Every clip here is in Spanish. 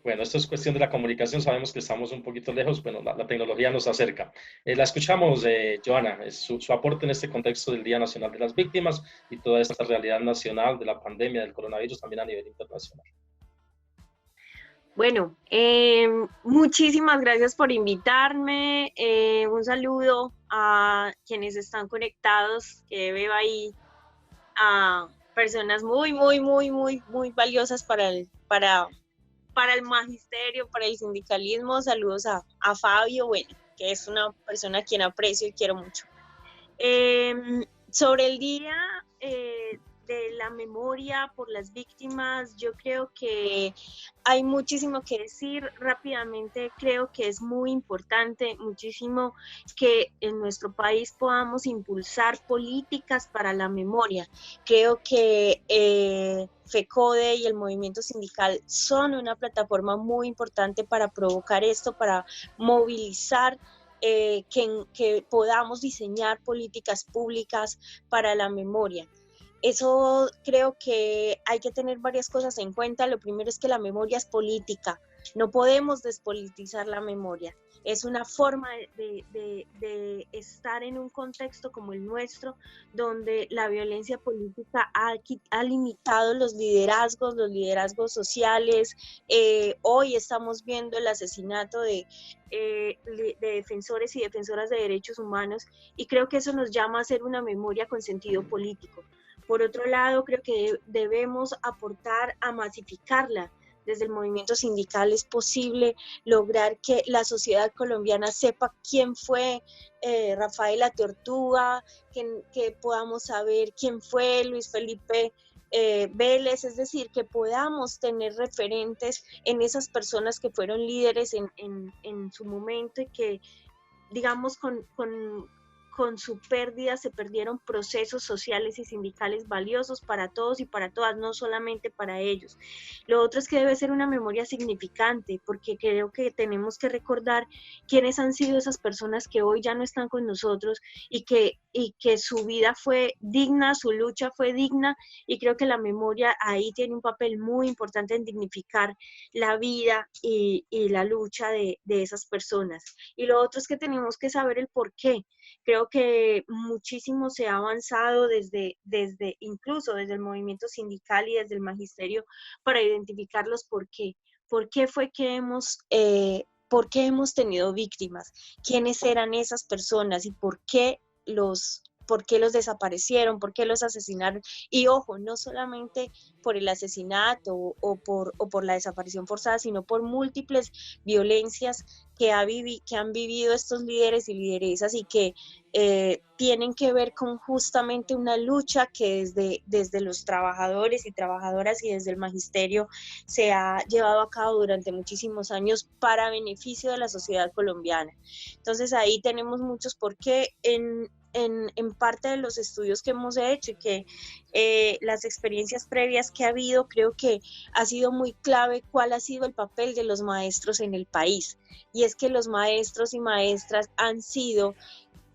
Bueno, esto es cuestión de la comunicación, sabemos que estamos un poquito lejos, bueno, la tecnología nos acerca. La escuchamos, Joana, su aporte en este contexto del Día Nacional de las Víctimas y toda esta realidad nacional de la pandemia del coronavirus también a nivel internacional. Bueno, muchísimas gracias por invitarme. Un saludo a quienes están conectados, que veo ahí a personas muy valiosas para el magisterio, para el sindicalismo. Saludos a Fabio, bueno, que es una persona a quien aprecio y quiero mucho. Sobre el día de la memoria por las víctimas, yo creo que hay muchísimo que decir. Rápidamente, creo que es muy importante, muchísimo, que en nuestro país podamos impulsar políticas para la memoria. Creo que FECODE y el movimiento sindical son una plataforma muy importante para provocar esto, para movilizar que podamos diseñar políticas públicas para la memoria. Eso creo que hay que tener varias cosas en cuenta. Lo primero es que la memoria es política. No podemos despolitizar la memoria. Es una forma de estar en un contexto como el nuestro, donde la violencia política ha limitado los liderazgos sociales. Hoy estamos viendo el asesinato de defensores y defensoras de derechos humanos, y creo que eso nos llama a hacer una memoria con sentido político. Por otro lado, creo que debemos aportar a masificarla. Desde el movimiento sindical es posible lograr que la sociedad colombiana sepa quién fue Rafaela Tortuga, que podamos saber quién fue Luis Felipe Vélez, es decir, que podamos tener referentes en esas personas que fueron líderes en su momento, y que, digamos, con su pérdida se perdieron procesos sociales y sindicales valiosos para todos y para todas, no solamente para ellos. Lo otro es que debe ser una memoria significante, porque creo que tenemos que recordar quiénes han sido esas personas que hoy ya no están con nosotros, y que su vida fue digna, su lucha fue digna, y creo que la memoria ahí tiene un papel muy importante en dignificar la vida y la lucha de esas personas. Y lo otro es que tenemos que saber el por qué. Creo que muchísimo se ha avanzado incluso desde el movimiento sindical y desde el magisterio, para identificar los por qué. ¿Por qué fue que por qué hemos tenido víctimas? ¿Quiénes eran esas personas y por qué los desaparecieron, por qué los asesinaron? Y ojo, no solamente por el asesinato o por la desaparición forzada, sino por múltiples violencias que han vivido estos líderes y lideresas, y que tienen que ver con justamente una lucha que desde los trabajadores y trabajadoras y desde el magisterio se ha llevado a cabo durante muchísimos años para beneficio de la sociedad colombiana. Entonces ahí tenemos muchos por qué en parte de los estudios que hemos hecho, y que las experiencias previas que ha habido, creo que ha sido muy clave cuál ha sido el papel de los maestros en el país. Y es que los maestros y maestras han sido,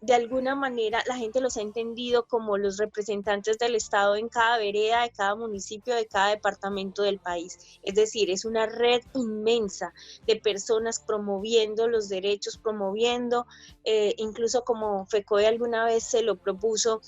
de alguna manera, la gente los ha entendido como los representantes del Estado en cada vereda, de cada municipio, de cada departamento del país. Es decir, es una red inmensa de personas promoviendo los derechos, promoviendo, incluso como FECODE alguna vez se lo propuso,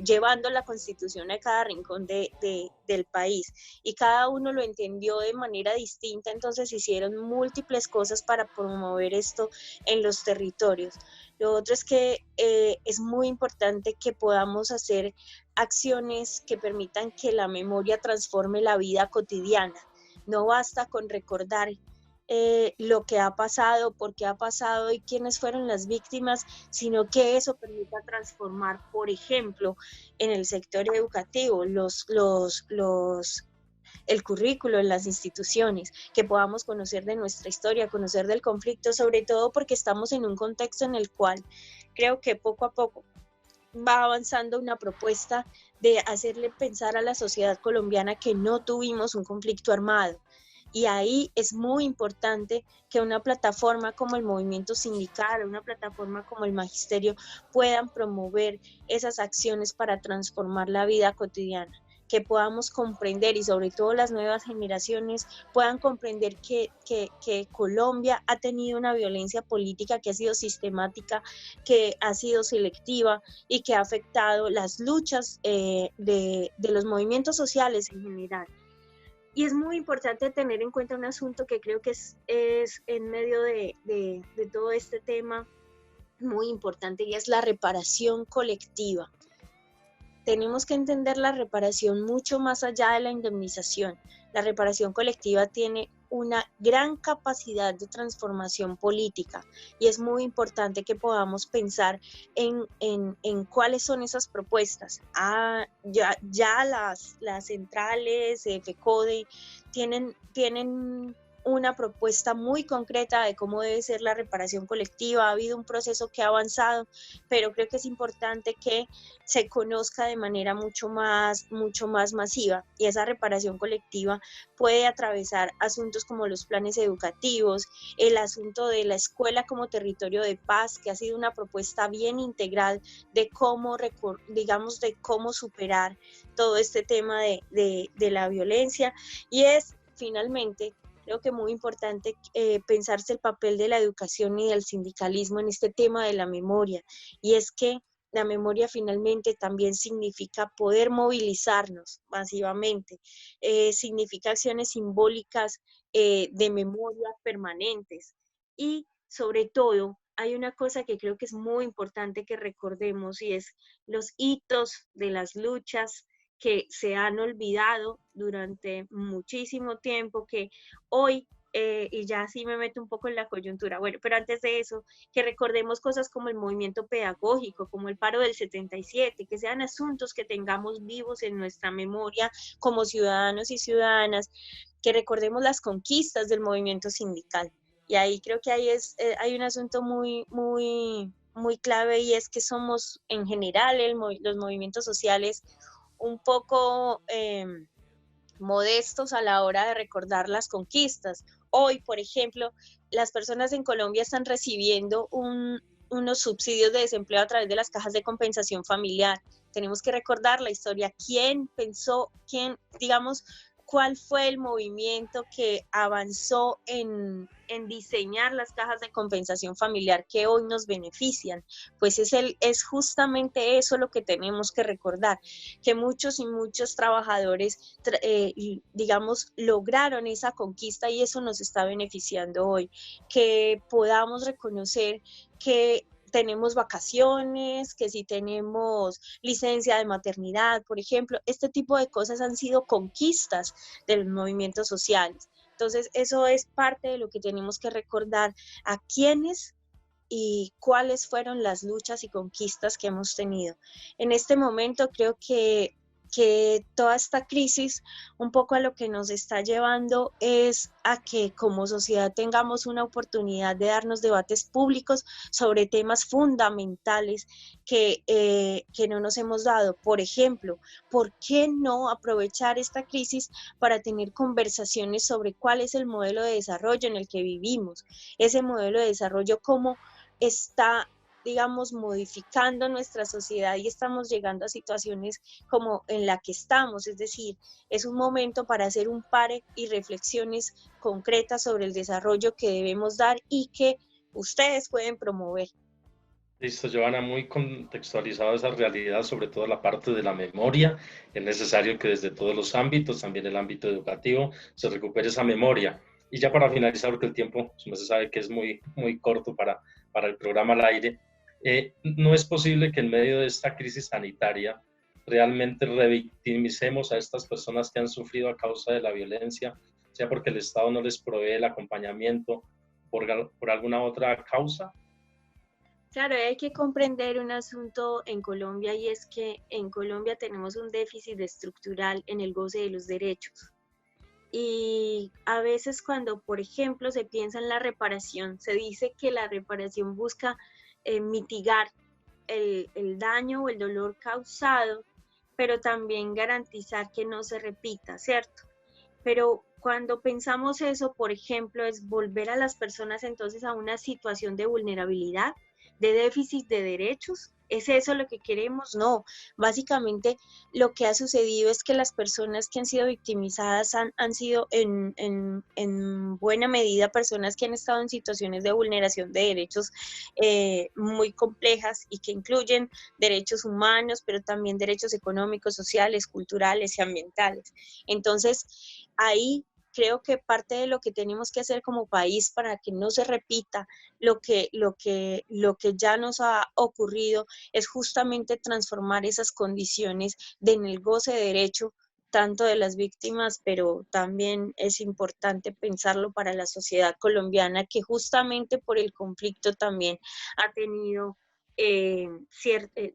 llevando la Constitución a cada rincón del país, y cada uno lo entendió de manera distinta. Entonces hicieron múltiples cosas para promover esto en los territorios. Lo otro es que es muy importante que podamos hacer acciones que permitan que la memoria transforme la vida cotidiana. No basta con recordar lo que ha pasado, por qué ha pasado y quiénes fueron las víctimas, sino que eso permita transformar, por ejemplo, en el sector educativo, el currículo en las instituciones, que podamos conocer de nuestra historia, conocer del conflicto, sobre todo porque estamos en un contexto en el cual creo que poco a poco va avanzando una propuesta de hacerle pensar a la sociedad colombiana que no tuvimos un conflicto armado. Y ahí es muy importante que una plataforma como el movimiento sindical, una plataforma como el magisterio, puedan promover esas acciones para transformar la vida cotidiana. que podamos comprender, y sobre todo las nuevas generaciones puedan comprender que Colombia ha tenido una violencia política que ha sido sistemática, que ha sido selectiva y que ha afectado las luchas de los movimientos sociales en general. Y es muy importante tener en cuenta un asunto que creo que es en medio de todo este tema muy importante, y es la reparación colectiva. Tenemos que entender la reparación mucho más allá de la indemnización. La reparación colectiva tiene una gran capacidad de transformación política, y es muy importante que podamos pensar en cuáles son esas propuestas. Ya las centrales, FECODE, tienen una propuesta muy concreta de cómo debe ser la reparación colectiva. Ha habido un proceso que ha avanzado, pero creo que es importante que se conozca de manera mucho más masiva, y esa reparación colectiva puede atravesar asuntos como los planes educativos, el asunto de la escuela como territorio de paz, que ha sido una propuesta bien integral de cómo, de cómo superar todo este tema de la violencia. Y es finalmente, creo que muy importante pensarse el papel de la educación y del sindicalismo en este tema de la memoria, y es que la memoria finalmente también significa poder movilizarnos masivamente, significa acciones simbólicas de memoria permanentes, y sobre todo hay una cosa que creo que es muy importante que recordemos, y es los hitos de las luchas que se han olvidado durante muchísimo tiempo, que hoy, y ya sí me meto un poco en la coyuntura, bueno, pero antes de eso, que recordemos cosas como el movimiento pedagógico, como el paro del 77, que sean asuntos que tengamos vivos en nuestra memoria como ciudadanos y ciudadanas, que recordemos las conquistas del movimiento sindical. Y ahí creo que hay un asunto muy clave, y es que somos en general los movimientos sociales un poco modestos a la hora de recordar las conquistas. Hoy, por ejemplo, las personas en Colombia están recibiendo unos subsidios de desempleo a través de las cajas de compensación familiar. Tenemos que recordar la historia, quién pensó, digamos, cuál fue el movimiento que avanzó en diseñar las cajas de compensación familiar que hoy nos benefician. Pues es justamente eso lo que tenemos que recordar, que muchos y muchos trabajadores, digamos, lograron esa conquista, y eso nos está beneficiando hoy. Que podamos reconocer que tenemos vacaciones, que si tenemos licencia de maternidad, por ejemplo, este tipo de cosas han sido conquistas de los movimientos sociales. Entonces, eso es parte de lo que tenemos que recordar, a quiénes y cuáles fueron las luchas y conquistas que hemos tenido. En este momento creo que toda esta crisis un poco a lo que nos está llevando es a que como sociedad tengamos una oportunidad de darnos debates públicos sobre temas fundamentales que no nos hemos dado. Por ejemplo, ¿por qué no aprovechar esta crisis para tener conversaciones sobre cuál es el modelo de desarrollo en el que vivimos? Ese modelo de desarrollo, cómo está, digamos, modificando nuestra sociedad, y estamos llegando a situaciones como en la que estamos. Es decir, es un momento para hacer un pare y reflexiones concretas sobre el desarrollo que debemos dar y que ustedes pueden promover. Listo, Joana, muy contextualizado esa realidad, sobre todo la parte de la memoria. Es necesario que desde todos los ámbitos, también el ámbito educativo, se recupere esa memoria. Y ya para finalizar, porque el tiempo, como se sabe que es muy corto para el programa al aire, no es posible que en medio de esta crisis sanitaria realmente revictimicemos a estas personas que han sufrido a causa de la violencia, sea porque el Estado no les provee el acompañamiento por alguna otra causa. Claro, hay que comprender un asunto en Colombia, y es que en Colombia tenemos un déficit estructural en el goce de los derechos. Y a veces cuando, por ejemplo, se piensa en la reparación, se dice que la reparación busca mitigar el daño o el dolor causado, pero también garantizar que no se repita, ¿cierto? Pero cuando pensamos eso, por ejemplo, es volver a las personas entonces a una situación de vulnerabilidad, de déficit de derechos. ¿Es eso lo que queremos? No. Básicamente lo que ha sucedido es que las personas que han sido victimizadas han sido en buena medida personas que han estado en situaciones de vulneración de derechos muy complejas y que incluyen derechos humanos, pero también derechos económicos, sociales, culturales y ambientales. Entonces, ahí creo que parte de lo que tenemos que hacer como país para que no se repita lo que ya nos ha ocurrido es justamente transformar esas condiciones en el goce de derecho tanto de las víctimas, pero también es importante pensarlo para la sociedad colombiana, que justamente por el conflicto también ha tenido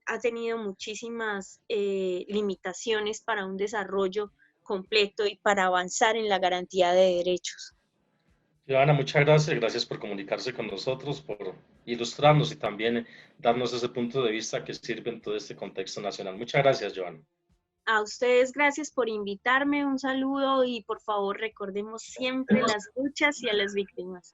ha tenido muchísimas limitaciones para un desarrollo completo y para avanzar en la garantía de derechos. Joana, muchas gracias. Gracias por comunicarse con nosotros, por ilustrarnos y también darnos ese punto de vista que sirve en todo este contexto nacional. Muchas gracias, Joana. A ustedes gracias por invitarme, un saludo y por favor recordemos siempre las luchas y a las víctimas.